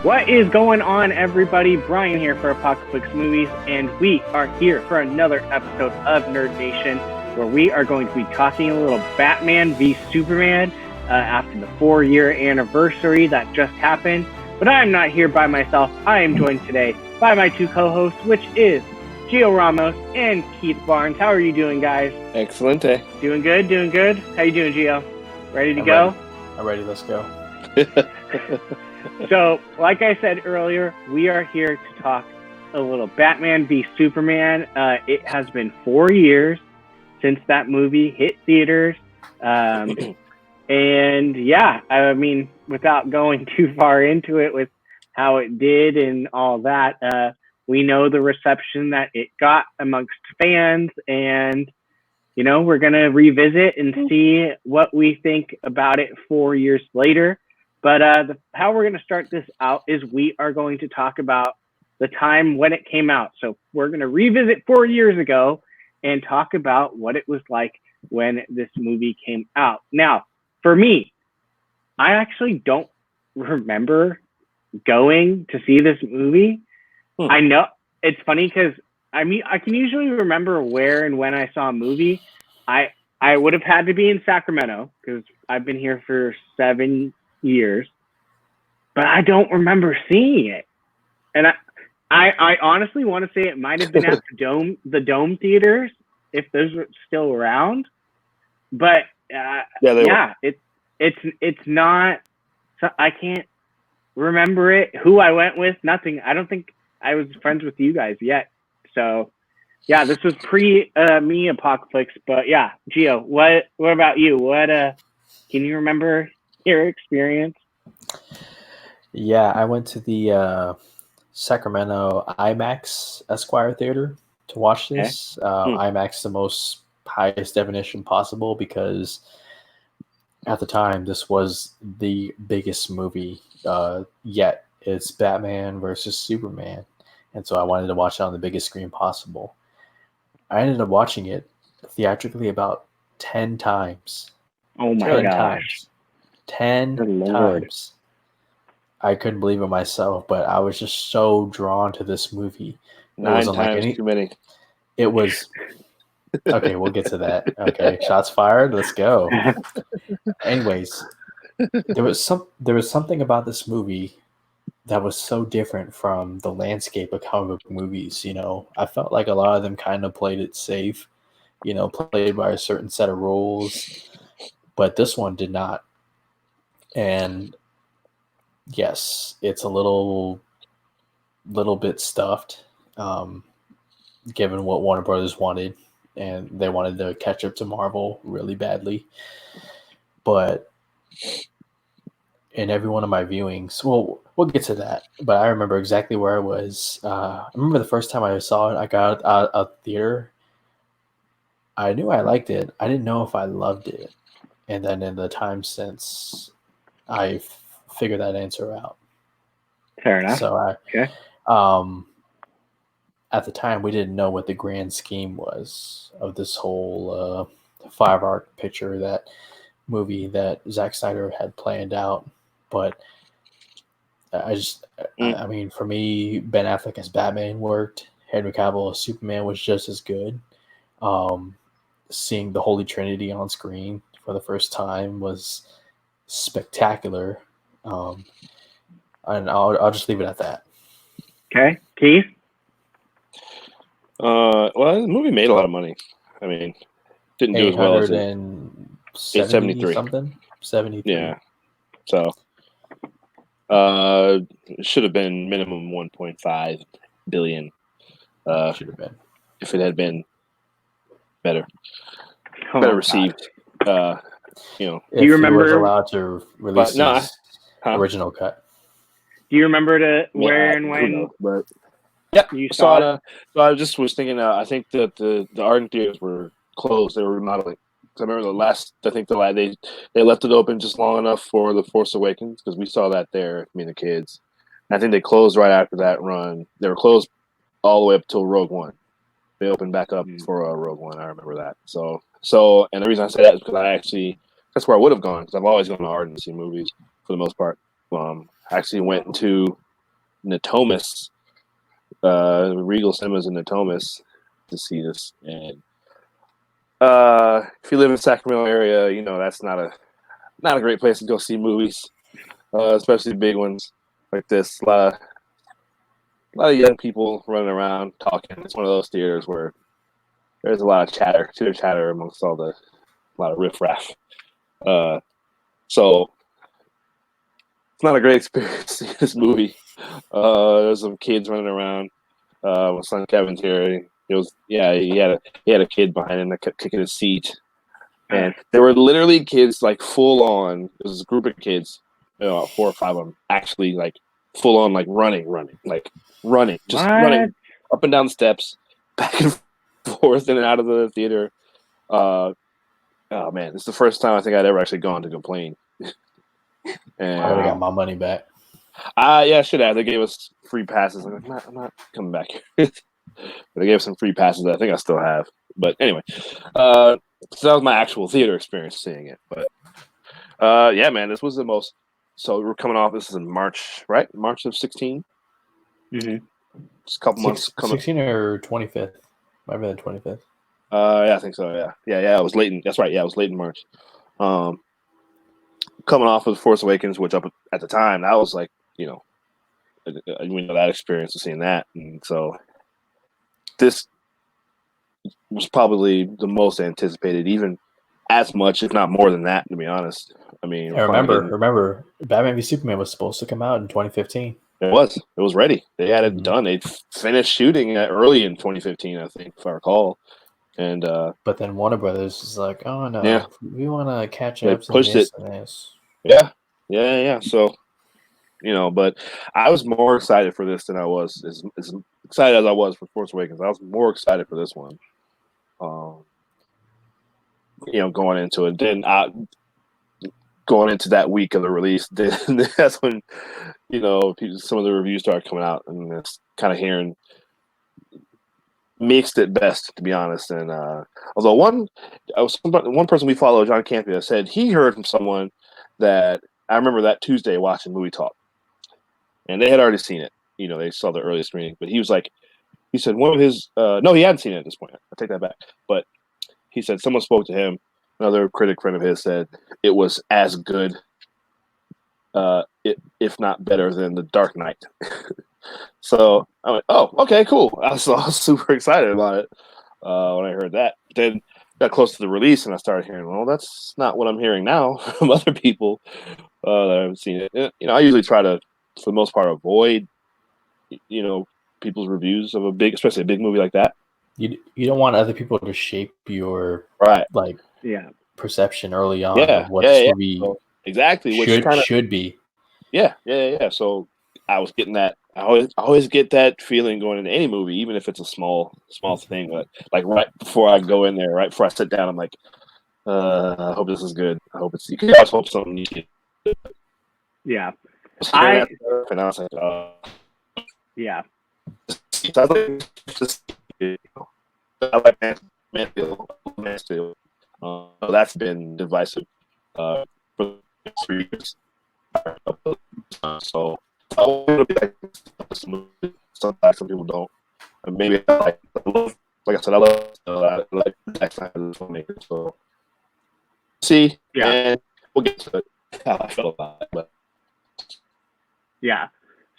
What is going on, everybody? Brian here for Apocaflix Movies, and we are here for another episode of Nerd Nation, where we are going to be talking a little Batman v Superman after the 4-year anniversary that just happened. But I'm not here by myself. I am joined today by my two co-hosts, which is Gio Ramos and Keith Barnes. How are you doing, guys? Excellent. Doing good, doing good. How you doing, Gio? Ready to go? I'm ready. Let's go. So, like I said earlier, we are here to talk a little Batman v Superman. It has been 4 years since that movie hit theaters. And yeah, I mean, without going too far into it with how it did and all that, we know the reception that it got amongst fans, and you know, we're going to revisit and see what we think about it 4 years later. But how we're going to start this out is we are going to talk about the time when it came out. So we're going to revisit 4 years ago and talk about what it was like when this movie came out. Now, for me, I actually don't remember going to see this movie. I know it's funny because I can usually remember where and when I saw a movie. I would have had to be in Sacramento because I've been here for 7 years, but I don't remember seeing it. And I honestly want to say it might have been at the Dome theaters, if those were still around. But it's not. So I can't remember it. Who I went with, nothing. I don't think I was friends with you guys yet. So yeah, this was pre me Apocaflix. But yeah, Gio, what about you? What can you remember your experience? Yeah, I went to the Sacramento IMAX Esquire Theater to watch this. IMAX, the most highest definition possible, because at the time this was the biggest movie yet. It's Batman versus Superman, and so I wanted to watch it on the biggest screen possible. I ended up watching it theatrically about 10 times. Oh my gosh. 10 times. I couldn't believe it myself, but I was just so drawn to this movie. 9 times too many. It was okay. We'll get to that. Okay, shots fired. Let's go. Anyways, there was something about this movie that was so different from the landscape of comic book movies. You know, I felt like a lot of them kind of played it safe. You know, played by a certain set of rules, but this one did not. And yes, it's a little bit stuffed, given what Warner Brothers wanted, and they wanted to catch up to Marvel really badly. But in every one of my viewings, we'll get to that. But I remember exactly where I was. I remember the first time I saw it, I got out of the theater. I knew I liked it. I didn't know if I loved it. And then in the time since, I figured that answer out. Fair enough. So at the time, we didn't know what the grand scheme was of this whole 5-arc picture, that movie that Zack Snyder had planned out. But I mean, for me, Ben Affleck as Batman worked. Henry Cavill as Superman was just as good. Seeing the Holy Trinity on screen for the first time was spectacular. And I'll just leave it at that. Okay, Keith? Well, the movie made a lot of money. I mean, didn't do as well as it. 873 something. 73. Yeah. So it should have been minimum 1.5 billion. Should have been, if it had been better received. if do you remember he was allowed to release his original cut? Do you remember where and when? But yeah, you saw it? So I just was thinking. I think that the Ardent theaters were closed. They were remodeling. I remember they left it open just long enough for The Force Awakens, because we saw that there, me and the kids. And I think they closed right after that run. They were closed all the way up till Rogue One. They opened back up for Rogue One. I remember that. So, and the reason I say that is because that's where I would have gone, because I've always gone to Ardent to see movies for the most part. I actually went to Natomas, Regal Cinemas in Natomas to see this. And if you live in the Sacramento area, you know that's not a great place to go see movies, especially big ones like this. A lot of young people running around talking. It's one of those theaters where there's a lot of chatter amongst a lot of riffraff. So it's not a great experience to see this movie. There's some kids running around. My son Kevin's here. He had a kid behind him that kept kicking his seat, and there were literally kids like full on. It was a group of kids, 4 or 5 of them, actually like full on like running, just running up and down the steps, back and forth in and out of the theater. Oh man, it's the first time I think I'd ever actually gone to complain. And I would have got my money back. Yeah, I should have. They gave us free passes. I'm not coming back here. They gave us some free passes that I think I still have. But anyway, so that was my actual theater experience seeing it. But yeah, man, this was the most. So we're coming off. This is in March, right? March of 16. Mm-hmm. Just a couple months. 16 or 25th? Might be the 25th. Yeah, I think so. Yeah. It was late. That's right. Yeah, it was late in March. Coming off of Force Awakens, which up at the time, that was like, we know that experience of seeing that, and so this was probably the most anticipated, even as much, if not more than that, to be honest. I mean, remember, Batman v Superman was supposed to come out in 2015. It was ready. They had it done. They finished shooting early in 2015, I think, if I recall. And but then Warner Brothers is like, oh no, yeah, we want to catch they up to pushed this it. and this. Yeah. So, but I was more excited for this than I was as excited as I was for Force Awakens. I was more excited for this one. Going into it, then going into that week of the release, then that's when some of the reviews started coming out, and it's kind of hearing mixed at best, to be honest. And although one person we follow, John Campia, said he heard from someone that I remember that Tuesday watching Movie Talk, and they had already seen it. They saw the early screening, but he said one of his no, he hadn't seen it at this point. I take that back, but he said someone spoke to him. Another critic friend of his said it was as good, if not better than The Dark Knight. So I went, oh, okay, cool. I was super excited about it when I heard that. Then got close to the release, and I started hearing, well, that's not what I'm hearing now from other people that haven't seen it. I usually try to, for the most part, avoid, people's reviews of especially a big movie like that. You don't want other people to shape your perception early on of what this movie so, exactly should be. Yeah. So I was getting that. I always get that feeling going into any movie, even if it's a small thing. But like right before I go in there, right before I sit down, I'm like, I hope this is good. I hope it's. You can always hope something. Yeah. And I was like, yeah. I like Mansfield. That's been divisive for 3 years. So I want to be like sometimes some people don't. And maybe like I said, I like that kind of filmmaker. So see, and we'll get to it. How I feel about it, but yeah.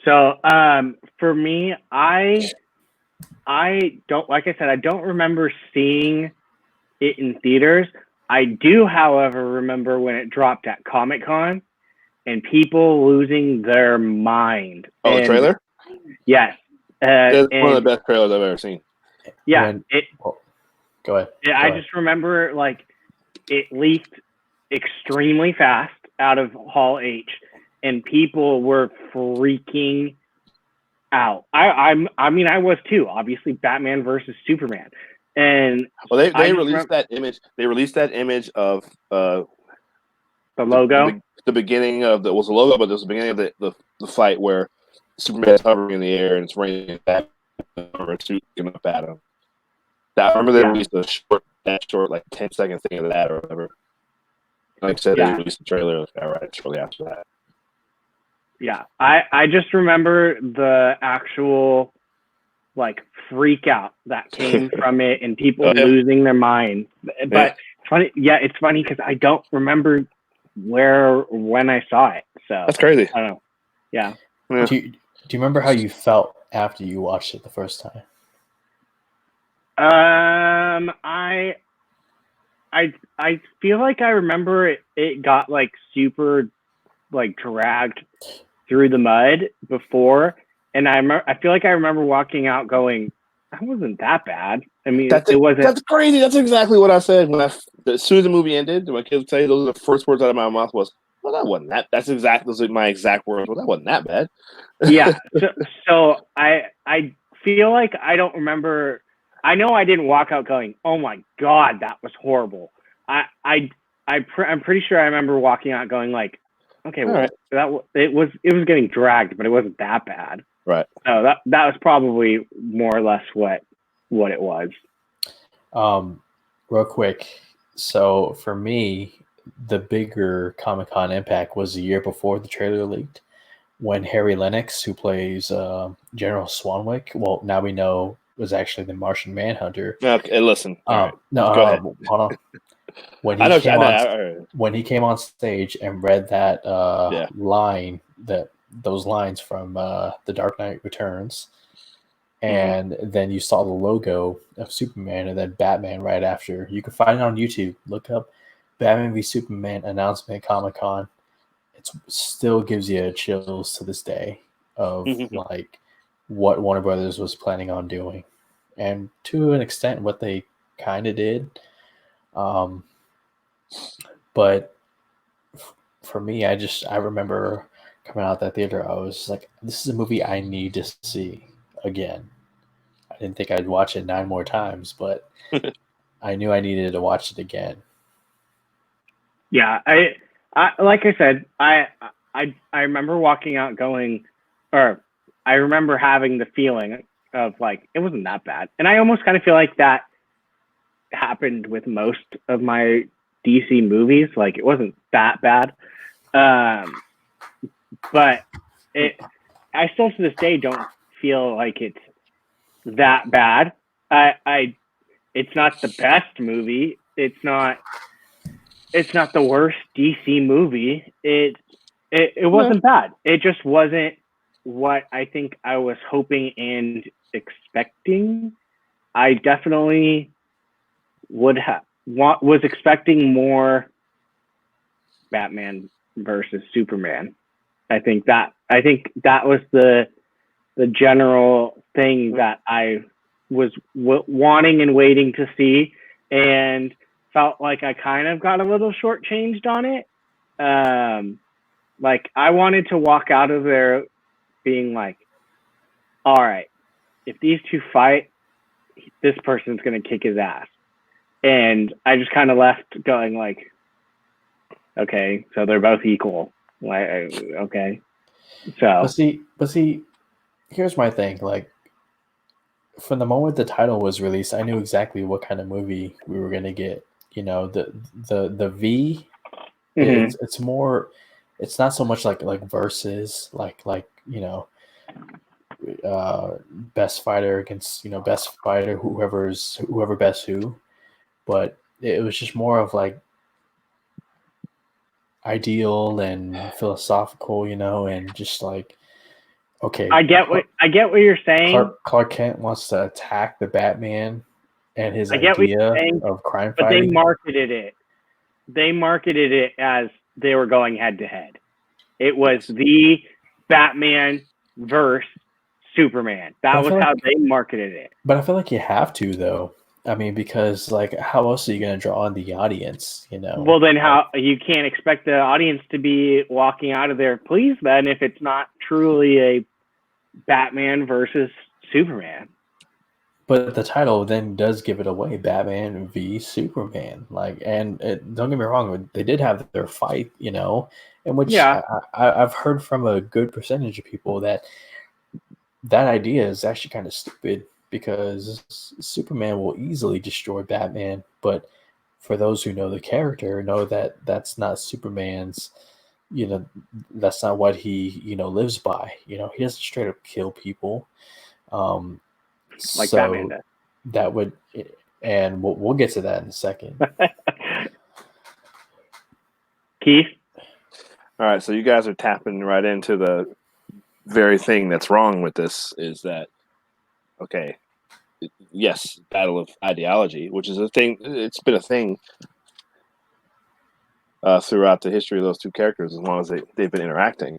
So for me, I don't, like I said, I don't remember seeing it in theaters. I do, however, remember when it dropped at Comic-Con and people losing their mind. Oh, the trailer? Yes. It's one of the best trailers I've ever seen. Yeah. Go ahead. I just remember, like, it leaked extremely fast out of Hall H, and people were freaking out. I mean, I was too. Obviously, Batman versus Superman, and they released that image. They released that image of the logo. The beginning of it was a logo, but it was the beginning of the fight where Superman's hovering in the air and it's raining back or shooting up at him. I remember they released that short, like 10-second thing of that or whatever. Like I said, they released the trailer right shortly after that. Yeah, I just remember the actual like freak out that came from it and people losing their minds. But it's funny because I don't remember when I saw it. So that's crazy. I don't know. Yeah. Do you remember how you felt after you watched it the first time? I feel like I remember it got like super like dragged through the mud before, and I feel like I remember walking out going, that wasn't that bad. I mean, it wasn't. That's crazy. That's exactly what I said as soon as the movie ended. My kids say those are the first words out of my mouth was, "Well, that wasn't that." That's exactly those are my exact words. Well, that wasn't that bad. Yeah. So I feel like I don't remember. I know I didn't walk out going, "Oh my god, that was horrible." I'm pretty sure I remember walking out going like, "Okay, well, it was getting dragged, but it wasn't that bad." Right. So that was probably more or less what it was. Real quick. So for me, the bigger Comic-Con impact was the year before the trailer leaked, when Harry Lennox, who plays General Swanwick, well, now we know was actually the Martian Manhunter. Okay, listen. No, go ahead. Hold on. When he came on stage and read that line, those lines from The Dark Knight Returns, and then you saw the logo of Superman and then Batman right after. You can find it on YouTube. Look up Batman v Superman announcement Comic-Con. It still gives you chills to this day of like what Warner Brothers was planning on doing, and to an extent what they kind of did. But for me, I remember coming out that theater, I was like, this is a movie I need to see again. I didn't think I'd watch it 9 more times, but I knew I needed to watch it again. Yeah, I like I said, I remember walking out going, or I remember having the feeling of like, it wasn't that bad. And I almost kind of feel like that happened with most of my DC movies. Like, it wasn't that bad. But I still to this day don't feel like it's that bad. It's not the best movie. It's not the worst DC movie. It wasn't bad. It just wasn't what I think I was hoping and expecting. I definitely was expecting more Batman versus Superman. I think that was the general thing that I was wanting and waiting to see, and felt like I kind of got a little shortchanged on it. Like, I wanted to walk out of there being like, all right, if these two fight, this person's going to kick his ass. And I just kind of left going like, okay, so they're both equal. Like, okay. So. But see, here's my thing. Like, from the moment the title was released, I knew exactly what kind of movie we were going to get. You know, the V, it's more, it's not so much like versus like you know, best fighter against, you know, best fighter, whoever best who, but it was just more of like ideal and philosophical, you know, and just like, okay, I get what you're saying. Clark Kent wants to attack the Batman and his idea of crime but fighting. They marketed it as they were going head to head. It was the Batman versus Superman. That was how they marketed it. But I feel like you have to, though. I mean, because like, how else are you going to draw on the audience? You know. Well, then how you can't expect the audience to be walking out of there pleased then if it's not truly a Batman versus Superman. But the title then does give it away, Batman v Superman. Like, and don't get me wrong, they did have their fight, you know, in which I've heard from a good percentage of people that idea is actually kind of stupid, because Superman will easily destroy Batman. But for those who know the character, know that that's not Superman's that's not what he lives by. He doesn't straight up kill people. Like So Batman does. that would, and we'll get to that in a second. Keith? All right, so you guys are tapping right into the very thing that's wrong with this is that, okay, yes, battle of ideology, which is a thing. It's been a thing throughout the history of those two characters as long as they've been interacting.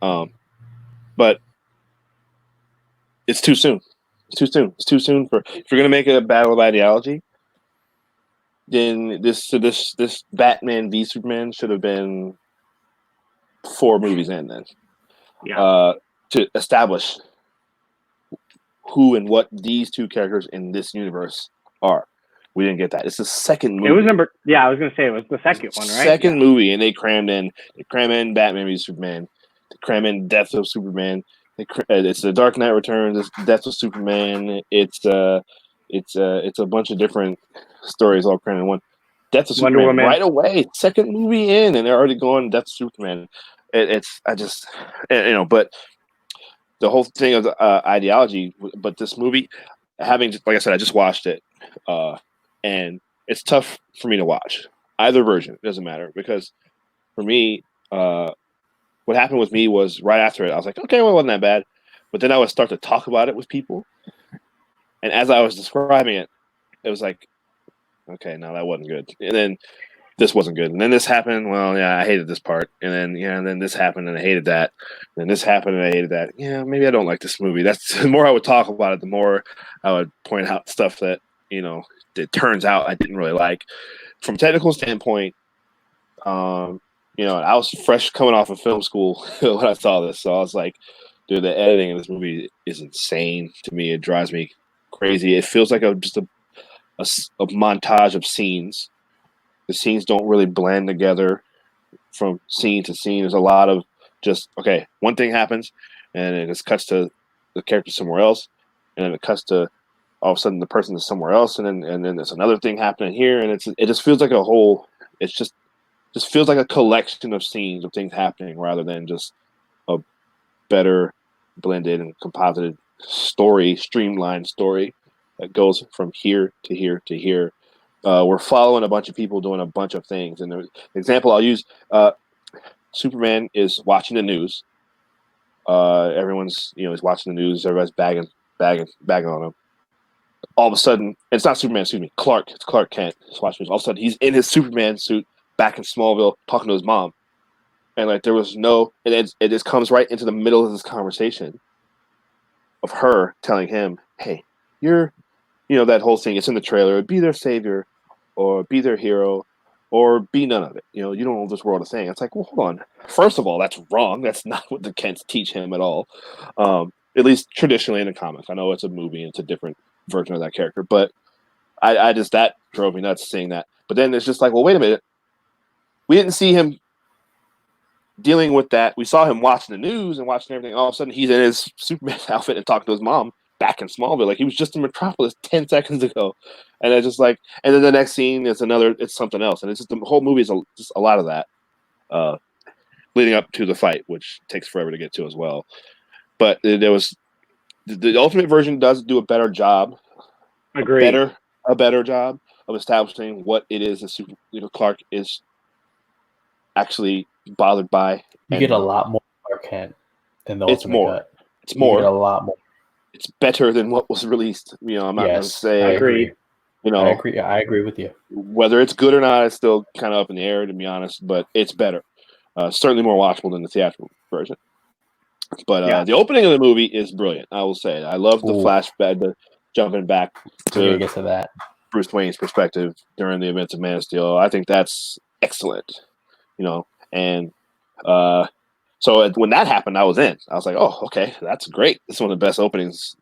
But it's too soon. It's too soon. It's too soon for if you're going to make it a battle of ideology. Then this Batman v Superman should have been 4 movies in then. Yeah. To establish who and what these two characters in this universe are. We didn't get that. It's the second movie. It was I was going to say it was the second one, right? Second movie, and they cram in Batman v Superman. They cram in Death of Superman. It's the Dark Knight Returns. It's Death of Superman. It's a bunch of different stories all crammed in one. Death of Wonder Superman Woman. right away, second movie in, and they're already going Death of Superman. But the whole thing of ideology. But this movie, like I said, I just watched it, and it's tough for me to watch either version. It doesn't matter because for me, what happened with me was right after it, I was like, okay, well, it wasn't that bad. But then I would start to talk about it with people. And as I was describing it, it was like, okay, no, that wasn't good. And then this wasn't good. And then this happened. Well, yeah, I hated this part. And then this happened and I hated that. And then this happened and I hated that. Yeah, maybe I don't like this movie. That's the more I would talk about it, the more I would point out stuff that, it turns out I didn't really like. From a technical standpoint, I was fresh coming off of film school when I saw this. So I was like, dude, the editing in this movie is insane to me. It drives me crazy. It feels like just a montage of scenes. The scenes don't really blend together from scene to scene. There's a lot of just, okay, one thing happens, and it just cuts to the character somewhere else, and then it cuts to all of a sudden the person is somewhere else, and then there's another thing happening here, and it just feels like a whole. It's just feels like a collection of scenes of things happening rather than just a better blended and composited story, streamlined story that goes from here to here to here. We're following a bunch of people doing a bunch of things. And the example I'll use, Superman is watching the news. Everyone's, is watching the news. Everybody's bagging on him. All of a sudden, it's not Superman, excuse me, Clark. It's Clark Kent. He's watching news. All of a sudden, he's in his Superman suit back in Smallville talking to his mom. And like there was it just comes right into the middle of this conversation of her telling him, hey, you're, that whole thing, it's in the trailer, be their savior or be their hero or be none of it. You don't know this world is saying. It's like, well, hold on. First of all, that's wrong. That's not what the Kents teach him at all. At least traditionally in the comics. I know it's a movie and it's a different version of that character, but I just, that drove me nuts seeing that. But then it's just like, well, wait a minute. We didn't see him dealing with that. We saw him watching the news and watching everything. All of a sudden, he's in his Superman outfit and talking to his mom back in Smallville. Like he was just in Metropolis 10 seconds ago. And it's just like, and then the next scene is it's something else. And it's just the whole movie is just a lot of that leading up to the fight, which takes forever to get to as well. But there was the Ultimate version does do a better job. Agreed. A better job of establishing what it is that Clark is actually bothered by. You get a lot more Clark Kent than the Ultimate cut. It's more. You get a lot more. It's better than what was released. I'm not going to say. I agree. I agree with you. Whether it's good or not, it's still kind of up in the air, to be honest. But it's better. Certainly more watchable than the theatrical version. But the opening of the movie is brilliant. I will say. I love the flashback, the jumping back to get to that. Bruce Wayne's perspective during the events of Man of Steel. I think that's excellent. And so when that happened, I was in. I was like, oh, okay, that's great. This is one of the best openings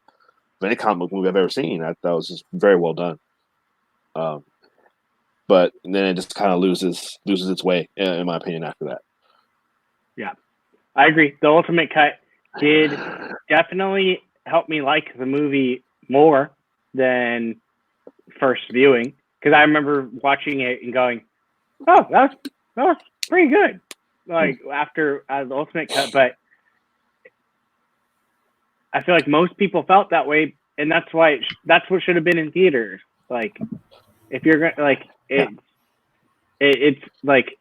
of any comic book movie I've ever seen. That was just very well done. But then it just kind of loses its way, in my opinion, after that. Yeah, I agree. The Ultimate Cut did definitely help me like the movie more than first viewing, because I remember watching it and going, oh, that was pretty good. like after the ultimate cut, but I feel like most people felt that way, and that's why that's what should have been in theaters. Like, if you're gonna like it's like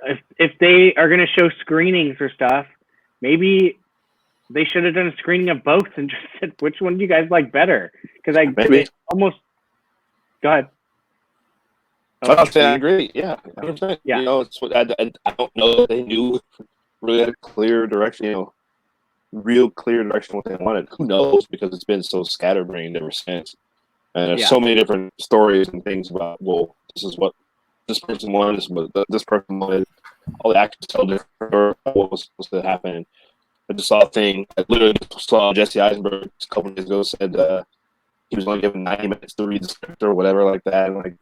if they are gonna show screenings or stuff, maybe they should have done a screening of both and just said which one do you guys like better? Because Maybe. almost go ahead. I agree. Yeah, 100%. Yeah. You know, it's what I don't know that they knew really had a clear direction. You know, real clear direction what they wanted. Who knows? Because it's been so scatterbrained ever since, and there's so many different stories and things about. Well, this is what this person wanted. This is what this person wanted. All the actors tell different what was supposed to happen. I just saw a thing. I literally saw Jesse Eisenberg a couple days ago said he was only given 90 minutes to read the script or whatever like that. And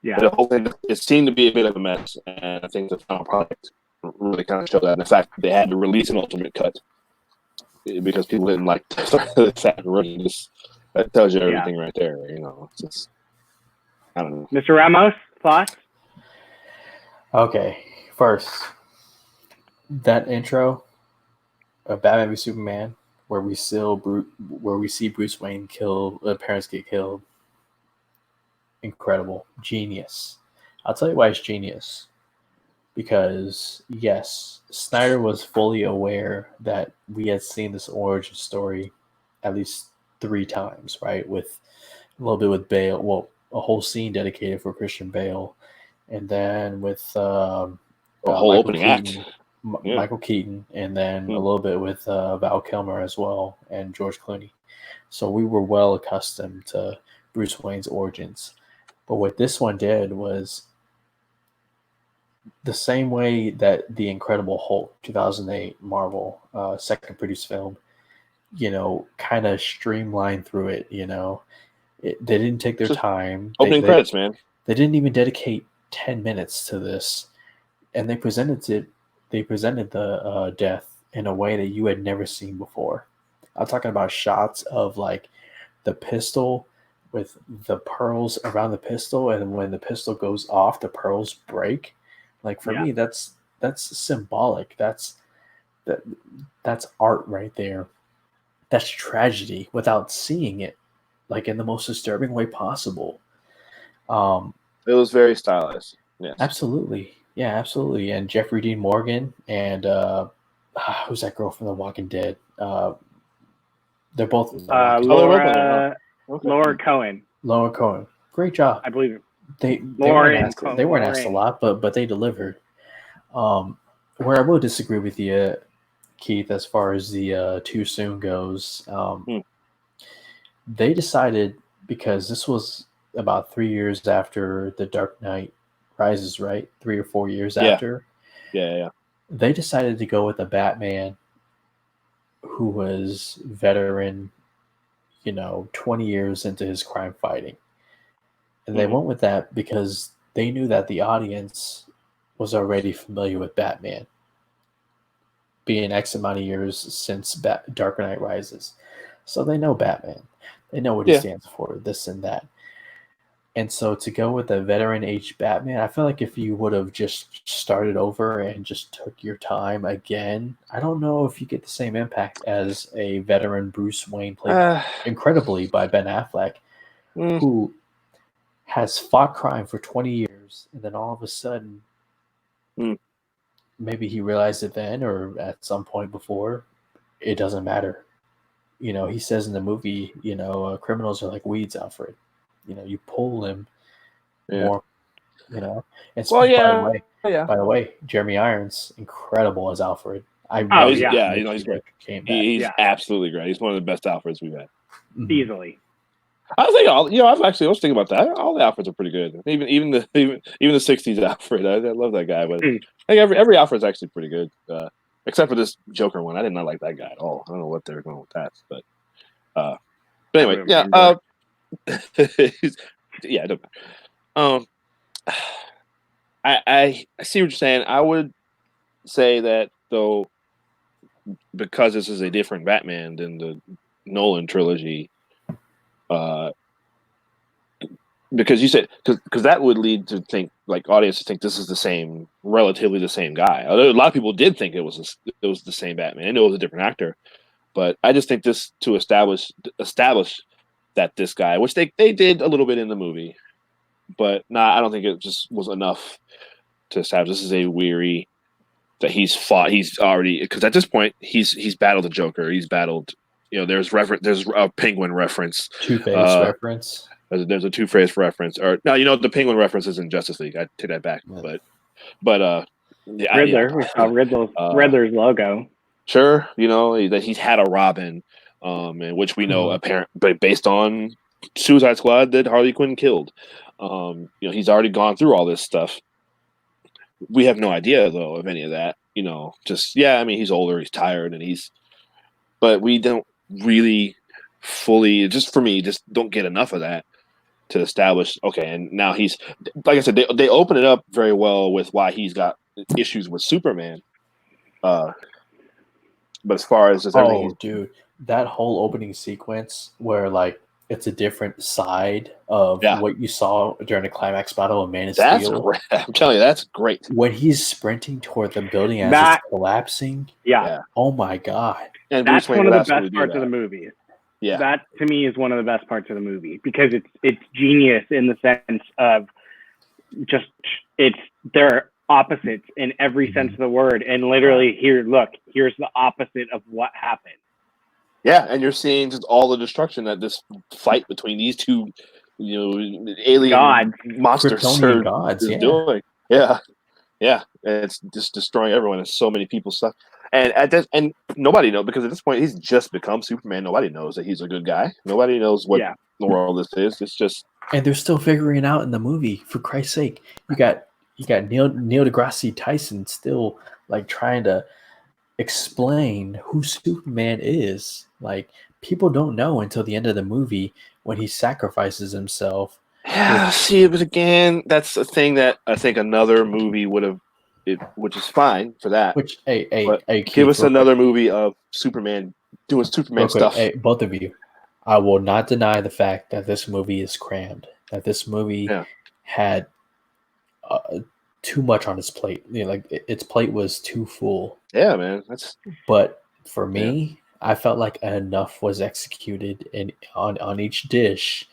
the whole thing, it seemed to be a bit of a mess, and I think the final product really kind of showed that. And the fact that they had to release an ultimate cut because people didn't like the fact version, that tells you everything right there. You know, it's just, I don't know. Mr. Ramos, thoughts? Okay, first, that intro of Batman v Superman, where we see Bruce Wayne parents get killed. Incredible. Genius. I'll tell you why it's genius. Because, yes, Snyder was fully aware that we had seen this origin story at least 3 times, right? With a little bit with Bale. Well, a whole scene dedicated for Christian Bale. And then with a whole opening act. Michael Keaton. And then a little bit with Val Kilmer as well and George Clooney. So we were well accustomed to Bruce Wayne's origins. But what this one did was the same way that the Incredible Hulk 2008 Marvel second produced film, you know, kind of streamlined through it, you know. They didn't take their time. Opening credits, man. They didn't even dedicate 10 minutes to this. And they presented the death in a way that you had never seen before. I'm talking about shots of like the pistol with the pearls around the pistol, and when the pistol goes off, the pearls break. Like for me, that's symbolic. That's art right there. That's tragedy without seeing it, like in the most disturbing way possible. It was very stylized. Yes, absolutely. Yeah, absolutely. And Jeffrey Dean Morgan and who's that girl from The Walking Dead? They're both Laura Cohen. Laura Cohen. Great job. I believe it. They weren't asked a lot, but they delivered. Where I will disagree with you, Keith, as far as the too soon goes, they decided, because this was about 3 years after The Dark Knight Rises, right? 3 or 4 years after. Yeah. They decided to go with a Batman who was veteran, 20 years into his crime fighting. And they went with that because they knew that the audience was already familiar with Batman, being X amount of years since Dark Knight Rises. So they know Batman. They know what he stands for, this and that. And so to go with a veteran age Batman, I feel like if you would have just started over and just took your time again, I don't know if you get the same impact as a veteran Bruce Wayne played incredibly by Ben Affleck, who has fought crime for 20 years, and then all of a sudden, maybe he realized it then or at some point before, it doesn't matter. He says in the movie, criminals are like weeds, Alfred. You pull them more, And by the way, Jeremy Irons, incredible as Alfred. He's absolutely great. He's one of the best Alfreds we've had. Easily. I think I was thinking about that. All the Alfreds are pretty good. Even the '60s Alfred. I love that guy, but I think every Alfred's actually pretty good, except for this Joker one. I did not like that guy at all. I don't know what they're going with that, but anyway, yeah. It doesn't matter. I see what you're saying. I would say that though, because this is a different Batman than the Nolan trilogy, because you said because that would lead to think like audience to think this is relatively the same guy. Although a lot of people did think it was the same Batman. I know it was a different actor, but I just think this to establish that this guy, which they did a little bit in the movie, but I don't think it just was enough to establish this is a weary that he's fought. He's already because at this point he's battled the Joker. He's battled. There's a Penguin reference, Two-Face reference. There's a Two-Face reference, or no, the Penguin reference is in Justice League. I take that back, Yeah. but Riddler. We saw Riddler's logo. Sure, that he's had a Robin, and which we know but based on Suicide Squad that Harley Quinn killed. He's already gone through all this stuff. We have no idea though of any of that. He's older, he's tired, but we don't really fully. Just for me, just don't get enough of that to establish. Okay, and now he's like I said, they open it up very well with why he's got issues with Superman. But as far as dude, that whole opening sequence where like it's a different side of what you saw during the climax battle of Man of Steel. That's great. I'm telling you, that's great. When he's sprinting toward the building as it's collapsing. Yeah. Oh my God. And that's one of the best parts of the movie. Yeah. That to me is one of the best parts of the movie because it's genius in the sense of they're opposites in every sense of the word. And literally here's the opposite of what happened. Yeah, and you're seeing just all the destruction that this fight between these two, alien monsters is doing. Yeah, and it's just destroying everyone and so many people's stuff. And nobody knows because at this point he's just become Superman. Nobody knows that he's a good guy. Nobody knows what in the world this is. It's just and they're still figuring it out in the movie. For Christ's sake, you got Neil deGrasse Tyson still like trying to explain who Superman is. Like people don't know until the end of the movie when he sacrifices himself. Yeah, but again, that's a thing that I think another movie would have, which is fine for that. Which give us another movie of Superman doing Superman stuff. Hey, both of you, I will not deny the fact that this movie is crammed. That this movie had too much on its plate. Its plate was too full. Yeah, man. But for me, I felt like enough was executed on each dish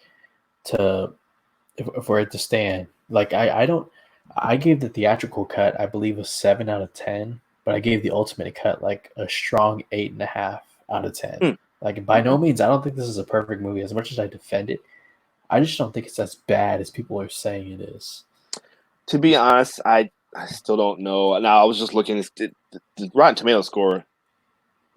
for it to stand. Like I gave the theatrical cut, I believe, a 7 out of 10, but I gave the ultimate cut like a strong 8.5 out of 10. Like by no means, I don't think this is a perfect movie. As much as I defend it, I just don't think it's as bad as people are saying it is. To be honest, I still don't know. Now I was just looking at the Rotten Tomato score.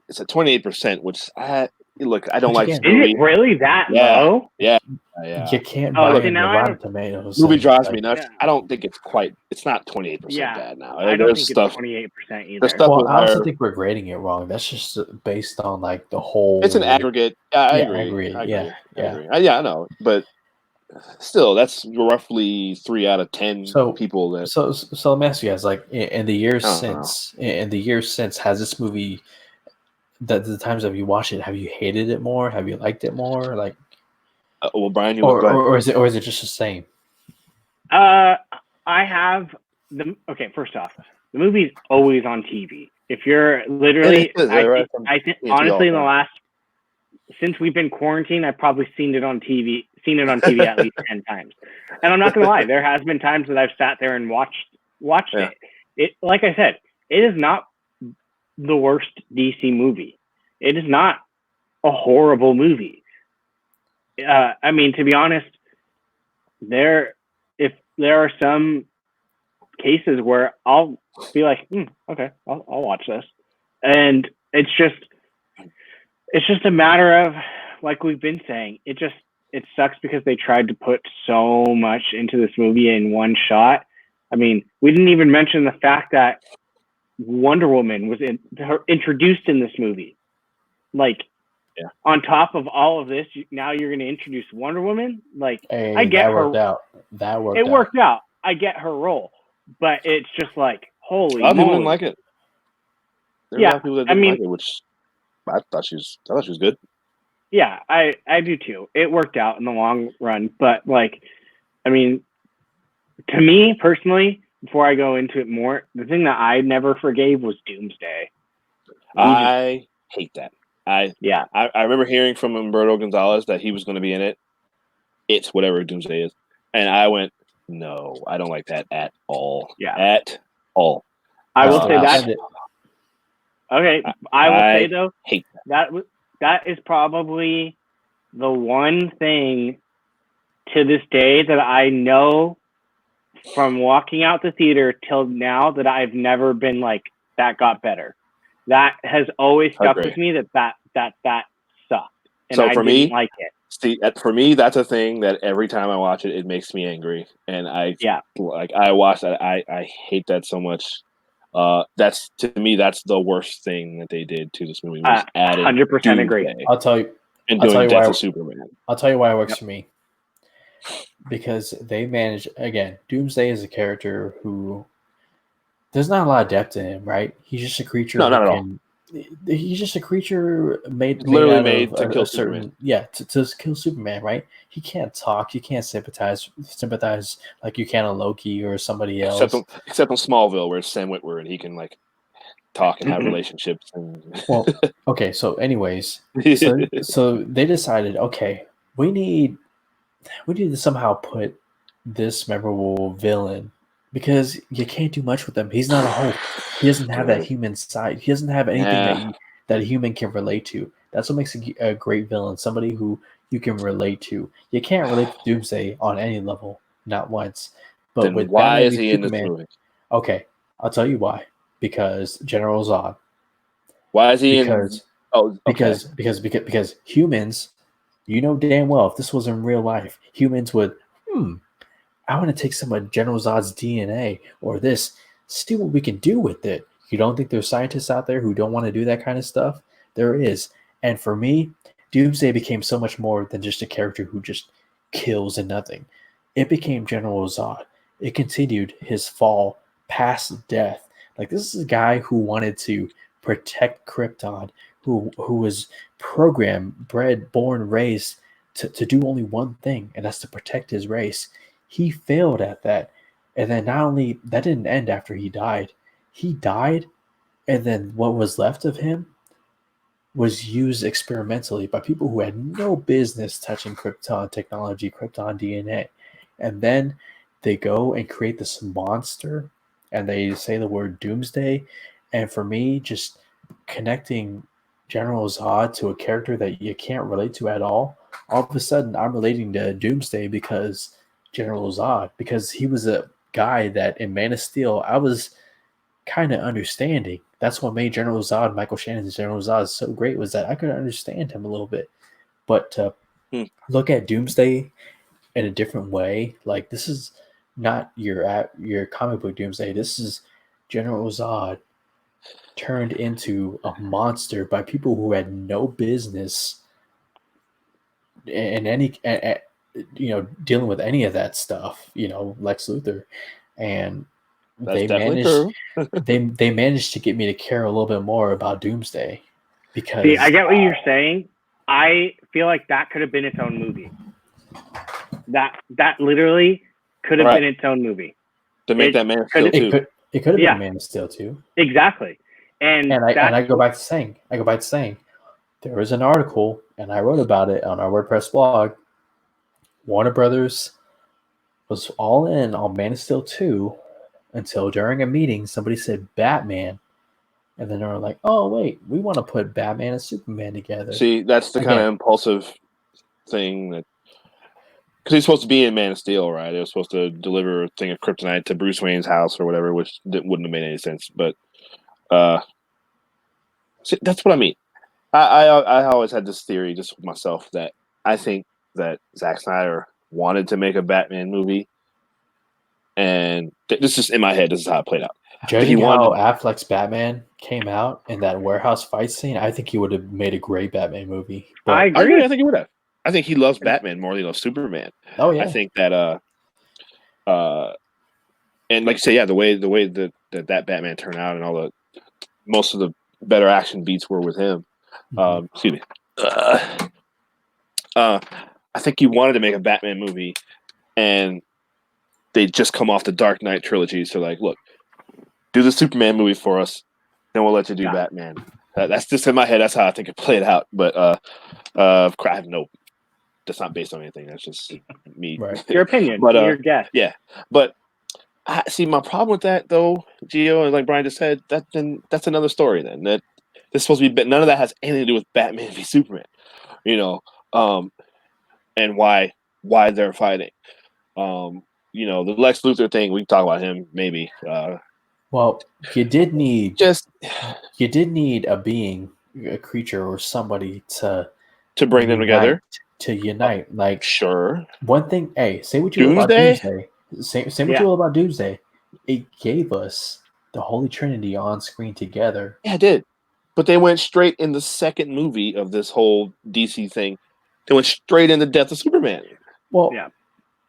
It's at 28%, which I don't like. Is it really that low? Yeah. You can't buy the Rotten Tomatoes. Movie drives me nuts. I don't think it's quite. It's not 28% bad now. I don't think it's 28% either. I also think we're grading it wrong. That's just based on like the whole. It's an aggregate. I agree. Yeah, I know, but still, that's roughly 3 out of 10 people. That so let me ask you guys: like in the years since, has this movie? The times have you watched it? Have you hated it more? Have you liked it more? Like, Brian, or is it just the same? I have first off, the movie's always on TV. If you're literally, I think honestly, since we've been quarantined, I've probably seen it on TV at least 10 times. And I'm not gonna lie, there has been times that I've sat there and watched it. It, like I said, it is not the worst DC movie. It is not a horrible movie. I mean, to be honest, if there are some cases where I'll be like, okay, I'll watch this, and it's just a matter of, like we've been saying, it sucks because they tried to put so much into this movie in one shot. I mean, we didn't even mention the fact that Wonder Woman was introduced in this movie. Like, on top of all of this, now you're going to introduce Wonder Woman. Like, I get her. It worked out. I get her role, but it's just like, holy. A lot of people didn't like it. There were a lot of people that didn't like it, which I thought she was good. Yeah, I do too. It worked out in the long run, but like, I mean, to me personally, before I go into it more, the thing that I never forgave was Doomsday. I hate that. Yeah. I remember hearing from Humberto Gonzalez that he was going to be in it. It's whatever Doomsday is. And I went, no, I don't like that at all. Yeah. At all. I will say that. it. Okay. I will say, though, hate that is probably the one thing to this day that I know from walking out the theater till now that I've never been like, that got better. That has always stuck with me that sucked. And so I for didn't me, like it. See, for me, that's a thing that every time I watch it, it makes me angry, and I watch that. I hate that so much. That's to me, that's the worst thing that they did to this movie. Was added 100% agree. I'll tell you. And doing Death of Superman. I'll tell you why it works for me. Because they manage again. Doomsday is a character who there's not a lot of depth in him, right? He's just a creature. No, not at all. He's just a creature made to kill Superman. Yeah, to kill Superman, right? He can't talk. You can't sympathize like you can on Loki or somebody else. Except on Smallville, where it's Sam Witwer and he can like talk and have relationships. And... Well, okay. So, anyways, so they decided, okay, we need to somehow put this memorable villain. Because you can't do much with him. He's not a Hulk. He doesn't have that human side. He doesn't have anything that a human can relate to. That's what makes a great villain. Somebody who you can relate to. You can't relate to Doomsday on any level, not once. But then with why Batman is he Superman, in this movie? Okay, I'll tell you why. Because General Zod. Why is he in? Oh, okay. Because humans, you know damn well if this was in real life, humans would. I want to take some of General Zod's DNA or this, see what we can do with it. You don't think there's scientists out there who don't want to do that kind of stuff? There is. And for me, Doomsday became so much more than just a character who just kills and nothing. It became General Zod. It continued his fall past death. Like, this is a guy who wanted to protect Krypton, who was programmed, bred, born, raised to do only one thing, and that's to protect his race. He failed at that. And then not only that didn't end after he died, and then what was left of him was used experimentally by people who had no business touching Krypton technology, Krypton DNA. And then they go and create this monster and they say the word Doomsday. And for me, just connecting General Zod to a character that you can't relate to at all of a sudden I'm relating to Doomsday because General Zod, because he was a guy that in Man of Steel I was kind of understanding. That's what made General Zod, Michael Shannon's General Zod, so great, was that I could understand him a little bit. But to look at Doomsday in a different way, like this is not your comic book Doomsday. This is General Zod turned into a monster by people who had no business in any dealing with any of that stuff, Lex Luthor, and they managed they managed to get me to care a little bit more about Doomsday. Because see, I get what you're saying. I feel like that could have been its own movie. That literally could have been its own movie. To make that Man of Steel too. It could have been Man of Steel too. Exactly. And I go back to saying there was an article, and I wrote about it on our WordPress blog. Warner Brothers was all in on Man of Steel 2 until during a meeting somebody said Batman, and then they were like, "Oh wait, we want to put Batman and Superman together." See, that's the kind of impulsive thing that, because he's supposed to be in Man of Steel, right? They were supposed to deliver a thing of kryptonite to Bruce Wayne's house or whatever, which wouldn't have made any sense. But see, that's what I mean. I always had this theory just with myself that I think that Zack Snyder wanted to make a Batman movie, and this is in my head. This is how it played out. Judging how Affleck's Batman came out in that warehouse fight scene, I think he would have made a great Batman movie. But I agree. I think he would have. I think he loves Batman more than he loves Superman. Oh yeah. I think that and like you say, the way that Batman turned out and all most of the better action beats were with him. Excuse me. I think he wanted to make a Batman movie, and they just come off the Dark Knight trilogy. So like, look, do the Superman movie for us, then we'll let you do Batman. That's just in my head. That's how I think it played out. But crap, no, that's not based on anything. That's just me. Right. Your opinion, But your guess. yeah. But I see my problem with that though, Gio, and like Brian just said, that's another story. Then that this is supposed to be, none of that has anything to do with Batman v Superman, you know, and why they're fighting. You know, the Lex Luthor thing, we can talk about him maybe. Well, you did need Just a creature, or somebody to bring them together. To unite. Like, sure. One thing, hey, say what you will about Doomsday. Say what you will about Doomsday. It gave us the Holy Trinity on screen together. Yeah, it did. But they went straight in the second movie of this whole DC thing. They went straight into Death of Superman. Well, yeah.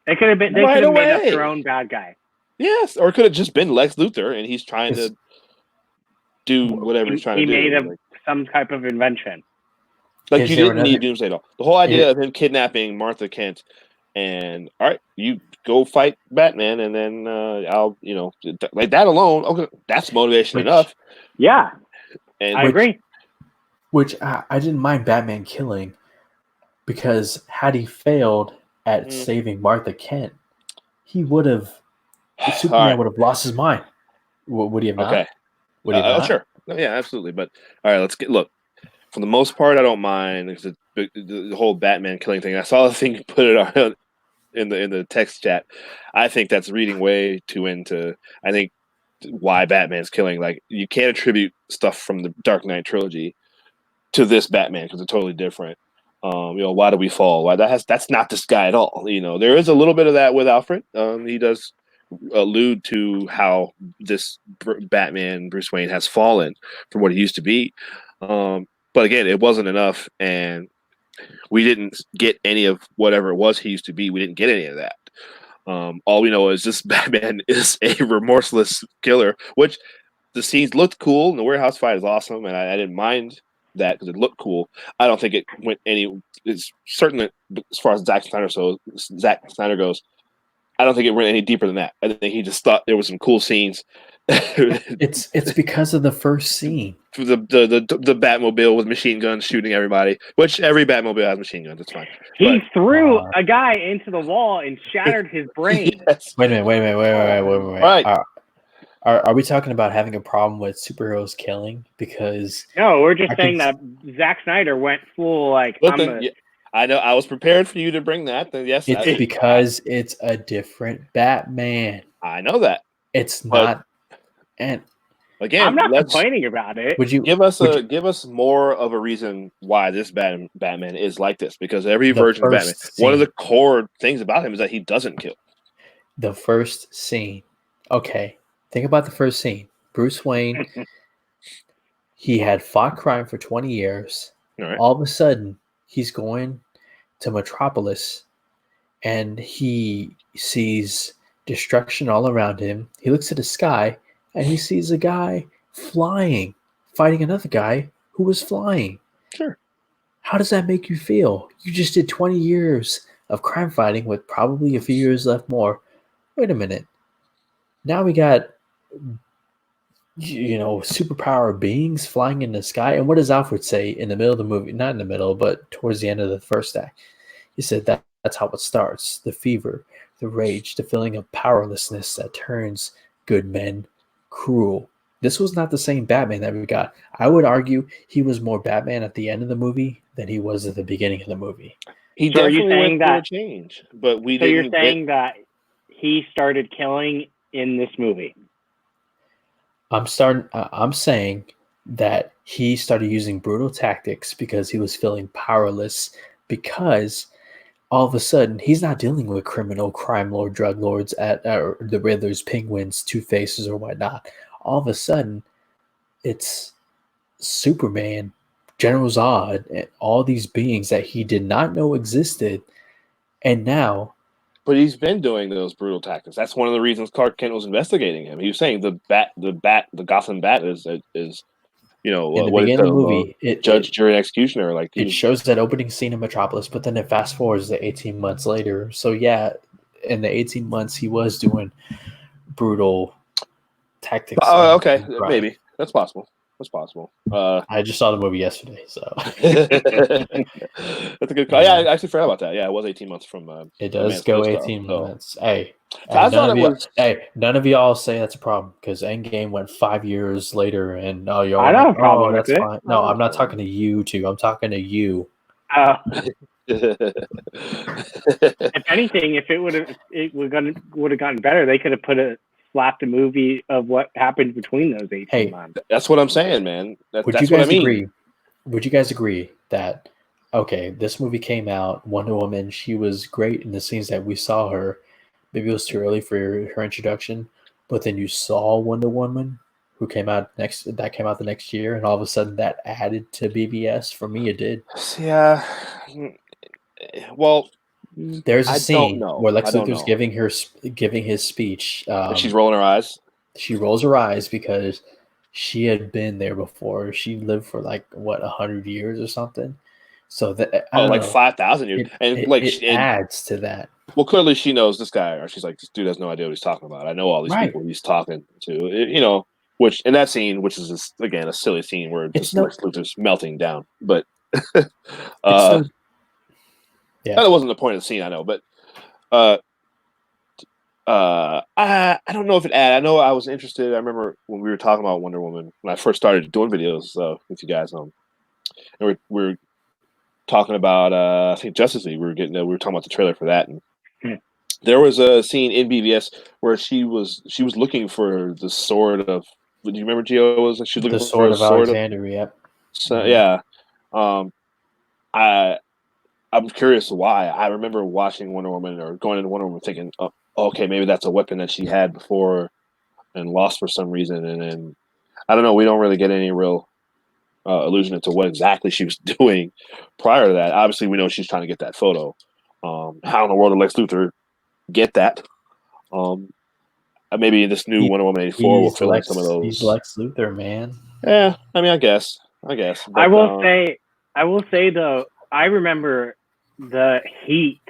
It could have been. They could have made up their own bad guy. Yes, or it could have just been Lex Luthor, and he's trying to do whatever he's trying to do. He made some type of invention. Like, you didn't need Doomsday at all. The whole idea of him kidnapping Martha Kent, and all right, you go fight Batman, and then I'll, you know, like that alone. Okay, that's motivation enough. Yeah, and I agree. Which I didn't mind Batman killing, because had he failed at saving Martha Kent, he would have. Superman would have lost his mind. Would he have not? Okay. Would he have not? Sure. Yeah, absolutely. But all right, look. For the most part, I don't mind the whole Batman killing thing. I saw the thing you put it on in the text chat. I think that's reading way too into. I think why Batman's killing. Like, you can't attribute stuff from the Dark Knight trilogy to this Batman because they're totally different. You know, why do we fall? Why that's not this guy at all. You know, there is a little bit of that with Alfred. He does allude to how this Batman Bruce Wayne has fallen from what he used to be, but again, it wasn't enough, and we didn't get any of whatever it was he used to be. We didn't get any of that. All we know is this Batman is a remorseless killer, which the scenes looked cool, and the warehouse fight is awesome, and I didn't mind that because it looked cool. I don't think it went it's certainly, as far as Zack Snyder goes, I don't think it went any deeper than that. I think he just thought there was some cool scenes. It's because of the first scene. The Batmobile with machine guns shooting everybody, which every Batmobile has machine guns. It's fine. He threw a guy into the wall and shattered his brain. Yes. Wait a minute. Right. Are we talking about having a problem with superheroes killing? Because no, we're just saying that Zack Snyder went full like. I know. I was prepared for you to bring that. Then yes, it's because it's a different Batman. I know that. It's not. And again, I'm not complaining about it. Would you give us more of a reason why this Batman is like this? Because every version of Batman, one of the core things about him is that he doesn't kill. The first scene. Okay, think about the first scene. Bruce Wayne. He had fought crime for 20 years. Right. All of a sudden, he's going to Metropolis, and he sees destruction all around him. He looks at the sky, and he sees a guy flying, fighting another guy who was flying. Sure. How does that make you feel? You just did 20 years of crime fighting with probably a few years left more. Wait a minute. Now we got, superpower beings flying in the sky. And what does Alfred say in the middle of the movie? Not in the middle, but towards the end of the first act. He said that's how it starts. The fever, the rage, the feeling of powerlessness that turns good men cruel. This was not the same Batman that we got. I would argue he was more Batman at the end of the movie than he was at the beginning of the movie. He definitely went through a change, but we didn't. So you're saying that he started killing in this movie? I'm saying that he started using brutal tactics because he was feeling powerless, because all of a sudden he's not dealing with criminal, crime lord, drug lords at the Riddlers, Penguins, Two-Faces, or whatnot. All of a sudden it's Superman, General Zod, and all these beings that he did not know existed. And now, but he's been doing those brutal tactics. That's one of the reasons Clark Kent was investigating him. He was saying the Gotham Bat is in the beginning of the movie, judge, jury, executioner. Like, it shows that opening scene in Metropolis, but then it fast forwards to 18 months later. So yeah, in the 18 months he was doing brutal tactics. Oh, okay, maybe that's possible. That's possible. I just saw the movie yesterday, so that's a good call. Yeah, I actually forgot about that. Yeah, it was 18 months from. It does go 18 months. Hey, I thought it was. Hey, none of y'all say that's a problem because Endgame went 5 years later, and y'all. I don't have a problem with that's it. fine. No, I'm not talking to you two. I'm talking to you. If anything, if it would have gotten better, they could have slapped a movie of what happened between those 18 months. That's what I'm saying, man. That's you guys what I mean. agree? Would you guys agree that okay, this movie came out, Wonder Woman, she was great in the scenes that we saw her. Maybe it was too early for her introduction, but then you saw Wonder Woman, who came out the next year, and all of a sudden that added to BBS. For me, it did. Yeah. Well, there's a scene where Lex Luthor's giving his speech. She's rolling her eyes. She rolls her eyes because she had been there before. She lived for 100 years or something. So that 5,000 years, it adds to that. Well, clearly she knows this guy, or she's like, this dude has no idea what he's talking about. I know all these people he's talking to. Which in that scene, which is again a silly scene where Lex Luthor's melting down, but that wasn't the point of the scene. I know, but I don't know if it added. I know I was interested. I remember when we were talking about Wonder Woman when I first started doing videos with you guys, and we're talking about I think Justice League. We were talking about the trailer for that, and there was a scene in BVS where she was looking for the sword of. Do you remember Gio was she was looking the for sword the of sword Alexander? Yep. So yeah, I'm curious why. I remember watching Wonder Woman or going into Wonder Woman thinking, oh, okay, maybe that's a weapon that she had before and lost for some reason, and then I don't know. We don't really get any real allusion into what exactly she was doing prior to that. Obviously, we know she's trying to get that photo. How in the world did Lex Luthor get that? Maybe this new Wonder Woman 84 will fill in some of those. He's Lex Luthor, man. Yeah, I mean, I guess. But, I will say though, I remember the heat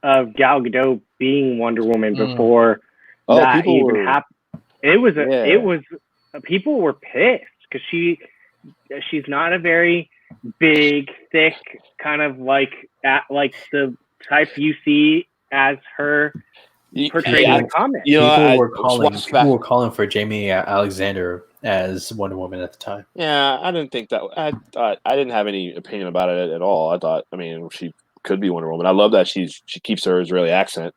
of Gal Gadot being Wonder Woman before that even happened. It was people were pissed because she's not a very big, thick kind of like the type you see as her portrayed in the comics. People were calling for Jamie Alexander as Wonder Woman at the time. Yeah, I didn't think that. I didn't have any opinion about it at all. I thought, she could be Wonder Woman. I love that she keeps her Israeli accent.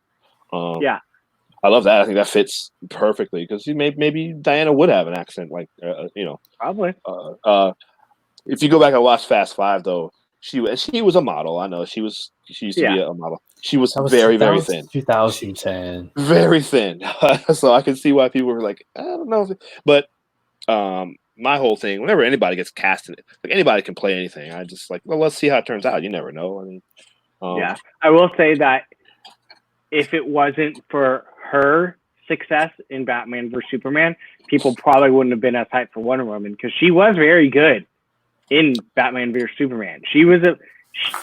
I love that. I think that fits perfectly because maybe Diana would have an accent probably. If you go back and watch Fast Five, though, she was a model. I know she used to be a model. She was very thin. 2010. Very thin. So I can see why people were like, I don't know. But my whole thing, whenever anybody gets cast in it, anybody can play anything. I just let's see how it turns out. You never know. I will say that if it wasn't for her success in Batman vs Superman, people probably wouldn't have been as hyped for Wonder Woman because she was very good in Batman vs Superman.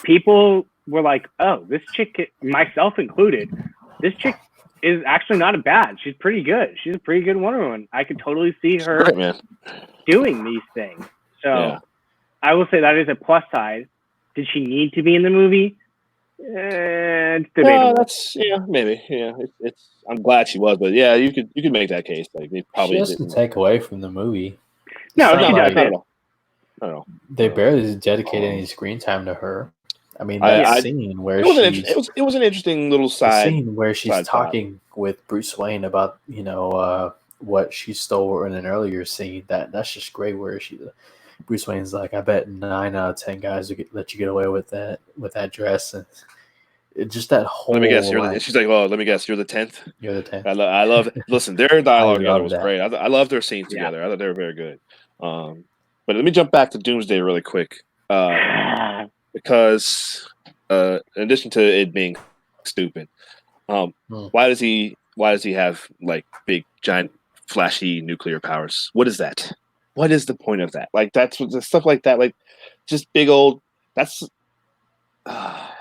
People were like, "Oh, this chick," myself included, "this chick is actually not bad. She's pretty good. She's a pretty good Wonder Woman. I could totally see her doing these things." So I will say that is a plus side. Did she need to be in the movie? It's debatable. Maybe. Yeah, I'm glad she was, but yeah, you could make that case. They probably she doesn't take away from the movie. No, she doesn't. Not at all. Not at all. They barely dedicated any screen time to her. I mean, that scene where it was an interesting little side scene where she's talking with Bruce Wayne about what she stole in an earlier scene. That's just great. Where Bruce Wayne's like, I bet 9 out of 10 guys would let you get away with that dress, and just that whole. Let me guess. She's like, well, let me guess. You're the 10th. You're the 10th. I love. Listen, their dialogue together was great. I love their scenes together. I thought they were very good. But let me jump back to Doomsday really quick, because in addition to it being stupid, why does he have big, giant, flashy nuclear powers? What is that? What is the point of that? That's what stuff like that. Just big old. That's. My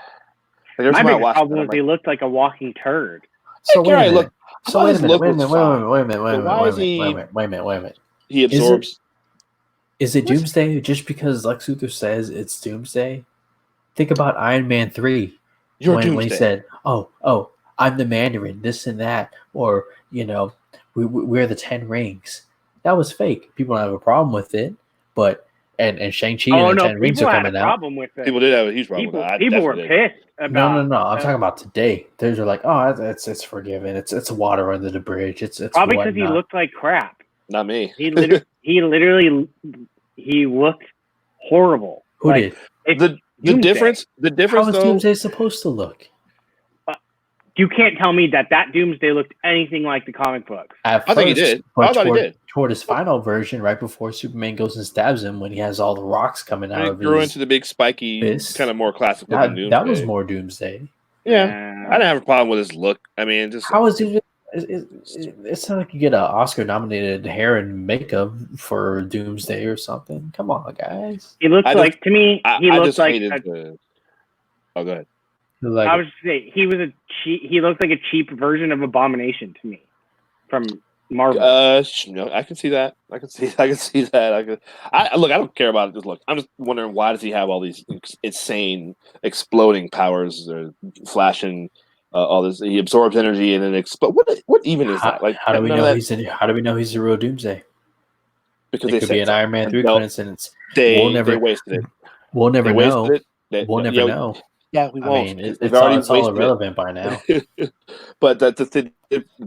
biggest problem was he looked like a walking turd. So wait a minute. Look, So wait a minute. Wait a minute. He absorbs. Is it Doomsday just because Lex Luthor says it's Doomsday? Think about Iron Man 3 when he said, "Oh, I'm the Mandarin, this and that," or we're the 10 Rings. That was fake. People don't have a problem with it, but and Shang-Chi and the 10 Rings are coming out. Problem with it. People did have a huge problem with that. People were pissed about. No. I'm talking about today. They're like, "Oh, it's forgiven. It's water under the bridge. It's probably because he looked like crap." Not me. He literally looked horrible. Who did? The difference. How is Doomsday supposed to look? You can't tell me that Doomsday looked anything like the comic books. I think he did. I thought he did. Toward his final version, right before Superman goes and stabs him, when he has all the rocks coming out of his grew into the big spiky, kind of more classic looking Doomsday. That was more Doomsday. Yeah, I didn't have a problem with his look. I mean, just how is Doomsday? It's not like you get an Oscar-nominated hair and makeup for Doomsday or something. Come on, guys. He looks like to me. He looks like. Oh, go ahead. I was just saying he looked like a cheap version of Abomination to me from Marvel. No, I can see that. I can see that. I don't care about this look. I'm just wondering, why does he have all these insane exploding powers or flashing all this? He absorbs energy and then explode. What even is that? Like, how do we know he's the real Doomsday? Because it could be an Iron Man 3 coincidence. They wasted it. We'll never know. We'll never know. Yeah, we won't. I mean, it's all irrelevant by now. But the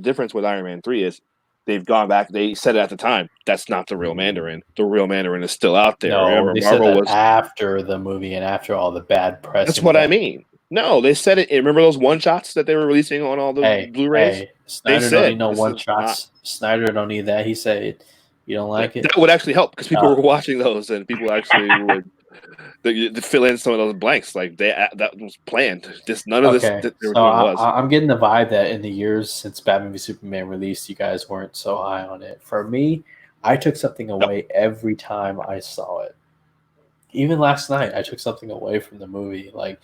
difference with Iron Man 3 is they've gone back. They said it at the time. That's not the real Mandarin. The real Mandarin is still out there. No, they said that after the movie and after all the bad press. That's what I mean. No, they said it. Remember those one-shots that they were releasing on all the Blu-rays? Snyder don't need no one-shots. Snyder don't need that. He said, you don't like it? That would actually help because people were watching those and people actually would to fill in some of those blanks. Like that was planned. None of this was. I'm getting the vibe that in the years since Batman v Superman released, you guys weren't so high on it. For me, I took something away every time I saw it. Even last night, I took something away from the movie. Like,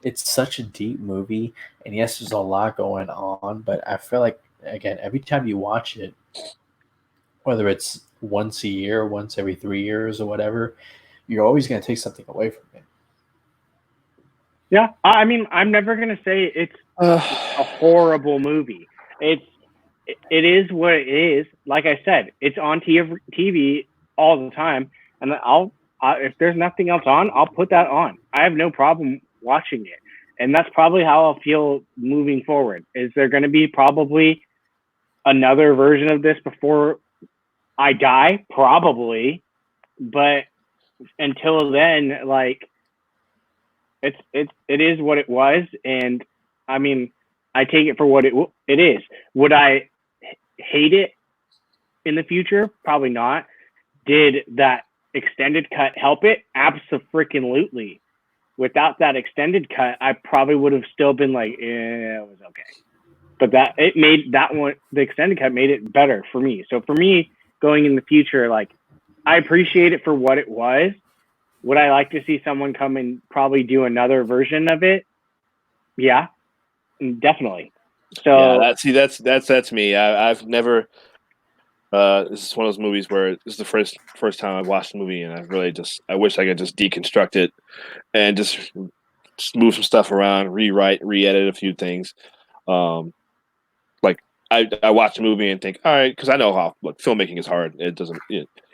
it's such a deep movie, and yes, there's a lot going on, but I feel like, again, every time you watch it, whether it's once a year, once every 3 years, or whatever, you're always going to take something away from it. Yeah, I mean, I'm never going to say it's a horrible movie. It is what it is. Like I said, it's on TV all the time, and if there's nothing else on, I'll put that on. I have no problem watching it, and that's probably how I'll feel moving forward. Is there going to be probably another version of this before I die? Probably, but until then, like, it is what it was, and I mean, I take it for what it is. Would I hate it in the future? Probably not. Did that extended cut help it? Abso-freaking-lutely. Without that extended cut, I probably would have still been like, it was okay. But the extended cut made it better for me. So for me, going in the future, like, I appreciate it for what it was. Would I like to see someone come and probably do another version of it? Yeah, definitely. So yeah, that's me. I've never. This is one of those movies where this is the first time I've watched the movie, and I wish I could just deconstruct it and just move some stuff around, rewrite, re-edit a few things. Like I watch the movie and think, all right, because I know how filmmaking is hard. It doesn't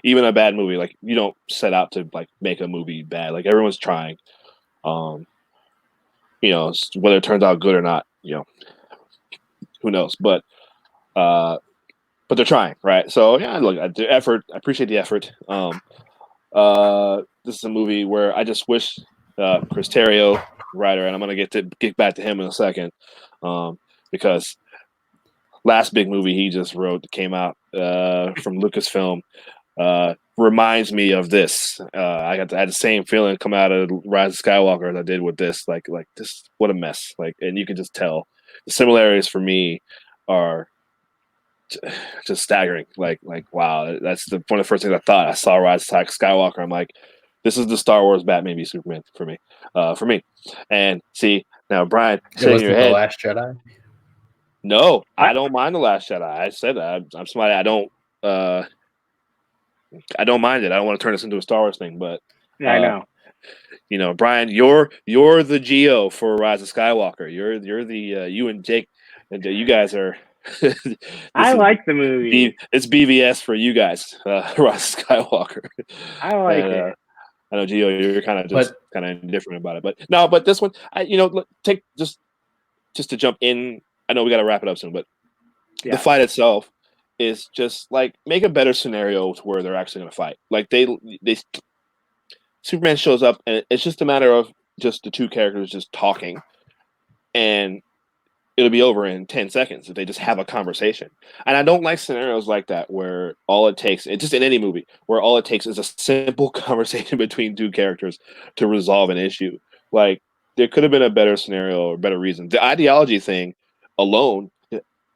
even a bad movie, like, you don't set out to like make a movie bad. Like, everyone's trying. Whether it turns out good or not, who knows? But they're trying, right? So yeah, look, the effort. I appreciate the effort. This is a movie where I just wish Chris Terrio, writer, and I'm gonna get back to him in a second, because last big movie he just wrote that came out from Lucasfilm reminds me of this. I had the same feeling come out of Rise of Skywalker as I did with this. Like this, what a mess! Like, and you can just tell the similarities for me are just staggering. Like wow, that's one of the first things I thought. I saw Rise of Skywalker. I'm like, this is the Star Wars Batman v Superman for me. And see now, Brian, it wasn't The Last Jedi. No, I don't mind The Last Jedi. I said that. I'm somebody I don't mind it. I don't want to turn this into a Star Wars thing, but Yeah, I know. you know, Brian, you're the Geo for Rise of Skywalker. You're the you and Jake, and you guys are. I like the movie. It's BVS for you guys, Rise of Skywalker. I like And, it. I know Geo, you're kind of indifferent about it, but no, but this one, take just to jump in. I know we got to wrap it up soon, but Yeah. the fight itself is just like make a better scenario to where they're actually going to fight. Like they Superman shows up, and it's just a matter of just the two characters just talking, and it'll be over in 10 seconds if they just have a conversation. And I don't like scenarios like that where all it takes, it's just in any movie, where all it takes is a simple conversation between two characters to resolve an issue. Like, there could have been a better scenario or better reason. The ideology thing alone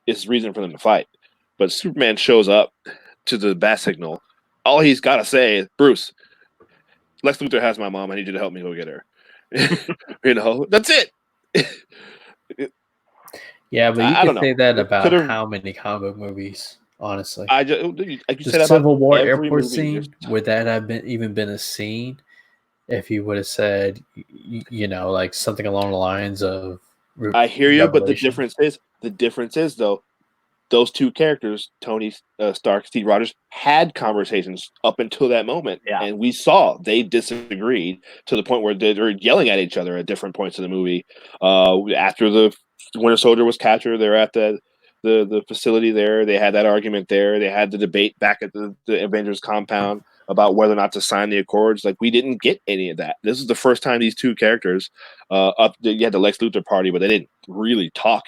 is reason for them to fight. But Superman shows up to the bat signal. All he's got to say is, Bruce, Lex Luthor has my mom. I need you to help me go get her. That's it. Yeah, but you I don't can know. say that about Could've- how many comic book movies, honestly. I could say The that Civil about War every airport movie. scene, would that have even been a scene if you would have said, like something along the lines of I hear you, but the Revelation? difference is though, those two characters, Tony Stark, Steve Rogers, had conversations up until that moment, and we saw they disagreed to the point where they were yelling at each other at different points of the movie. After the Winter Soldier was captured, they're at the facility there. They had that argument there. They had the debate back at the Avengers compound about whether or not to sign the Accords. Like, we didn't get any of that. This is the first time these two characters you had the Lex Luthor party, but they didn't really talk.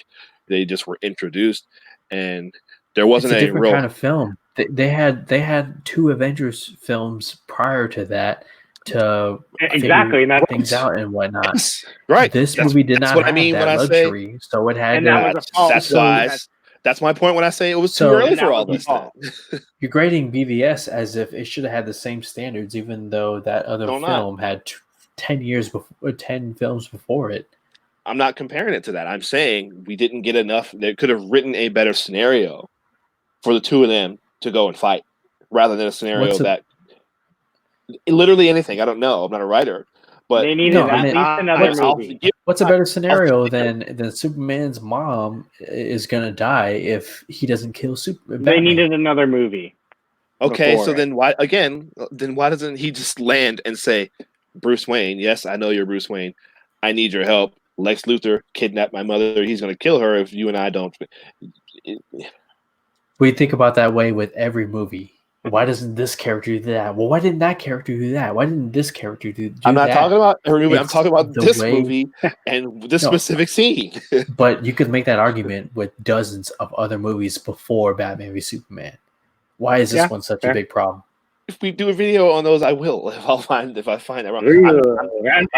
They just were introduced, and there wasn't It's a any different real kind of film. They had two Avengers films prior to that to Exactly, and figure that's things out and whatnot. Yes, right. This movie did that's not what have I mean that when I luxury, so it had and to. that was a fault. That's So- why. That's my point when I say it was too So- early And for that all was this. the fault. You're grading BVS as if it should have had the same standards, even though that other No, not. film had 10 films before it. I'm not comparing it to that. I'm saying we didn't get enough. They could have written a better scenario for the two of them to go and fight, rather than a scenario that literally anything. I don't know. I'm not a writer, but they needed No, I at mean, least another movie. What's a better scenario than Superman's mom is gonna die if he doesn't kill Superman? They needed another movie. Okay, before so it. then why doesn't he just land and say, Bruce Wayne, yes, I know you're Bruce Wayne. I need your help. Lex Luthor kidnapped my mother. He's going to kill her if you and I don't. We think about that way with every movie. Why doesn't this character do that? Well, why didn't that character do that? Why didn't this character do I'm not that? talking about every movie. I'm It's talking about the this way- movie and this specific scene. But you could make that argument with dozens of other movies before Batman v Superman. Why is this one such a big problem? If we do a video on those, I will. If I find it wrong,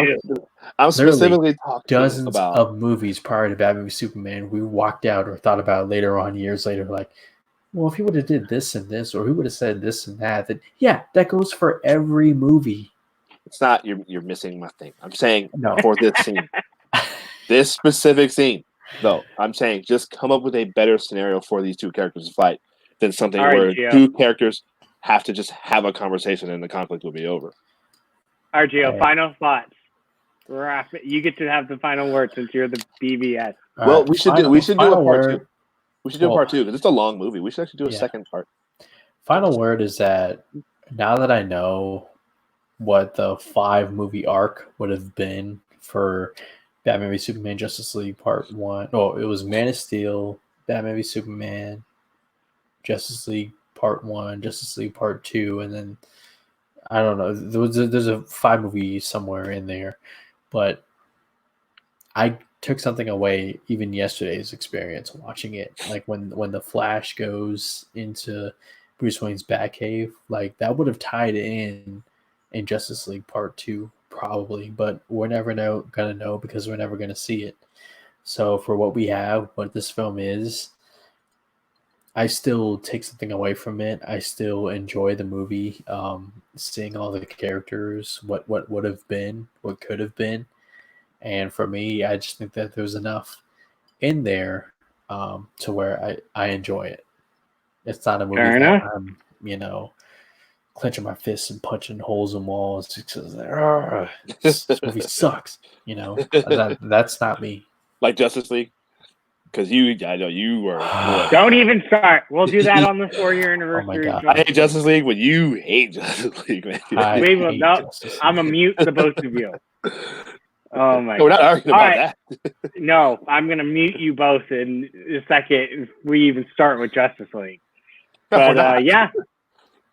I'm specifically talking dozens about of movies prior to Batman v Superman. We walked out or thought about later on, years later, like, well, if he would have did this and this, or he would have said this and that, then yeah, that goes for every movie. It's not you're missing my thing. I'm saying No. for this scene, this specific scene, though, I'm saying just come up with a better scenario for these two characters to fight than something where two characters have to just have a conversation and the conflict will be over. All right, Gio, final thoughts. Wrap it. You get to have the final word since you're the BVS. Well, we should do a part two. We should do a part two because it's a long movie. We should actually do a second part. Final word is that now that I know what the 5-movie arc would have been for Batman v Superman Justice League Part 1. Oh, it was Man of Steel, Batman v Superman, Justice League Part 1, Justice League Part 2, and then I don't know. There's a 5-movie somewhere in there. But I took something away even yesterday's experience watching it. Like when the Flash goes into Bruce Wayne's Batcave, like that would have tied in Justice League Part 2 probably, but we're never gonna know because we're never gonna see it. So for what we have, what this film is, I still take something away from it. I still enjoy the movie, seeing all the characters, what would have been, what could have been. And for me, I just think that there's enough in there to where I enjoy it. It's not a movie Fair that enough. I'm, clenching my fists and punching holes in walls because this movie sucks. That's not me. Like Justice League, because I know you were. Boy. Don't even start. We'll do that on the 4-year anniversary. God. I hate Justice League, but you hate Justice League, man. We will. No, I'm gonna mute the both of you. Oh my! No, we're not arguing All about that. No, I'm gonna mute you both in a second if we even start with Justice League. No, But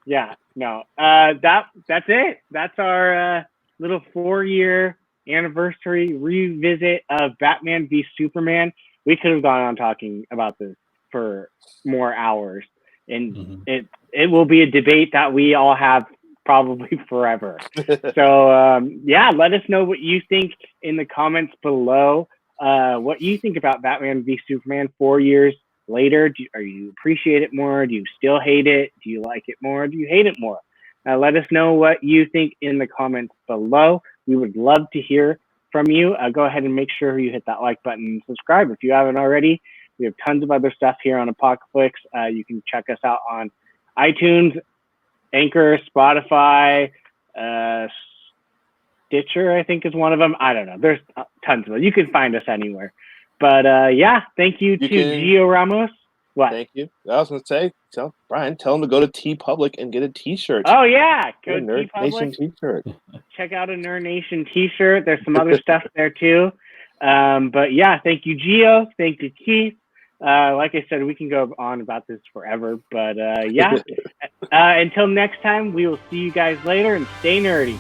yeah, no. That's it. That's our little 4-year anniversary revisit of Batman v Superman. We could have gone on talking about this for more hours, and it will be a debate that we all have probably forever. So let us know what you think in the comments below. What you think about Batman v Superman 4 years later. Do you appreciate it more? Do you still hate it? Do you like it more? Do you hate it more? Let us know what you think in the comments below. We would love to hear from you. Go ahead and make sure you hit that like button and subscribe if you haven't already. We have tons of other stuff here on Apocaflix. You can check us out on iTunes, Anchor, Spotify, Stitcher, I think is one of them. I don't know. There's tons of them. You can find us anywhere. But thank you to Gio Ramos. What? Thank you. I was going to say, tell him to go to TeePublic and get a T-shirt. Oh yeah, go to Nerd Nation T-shirt. Check out a Nerd Nation T-shirt. There's some other stuff there too. But thank you, Gio. Thank you, Keith. Like I said, we can go on about this forever. But until next time, we will see you guys later and stay nerdy.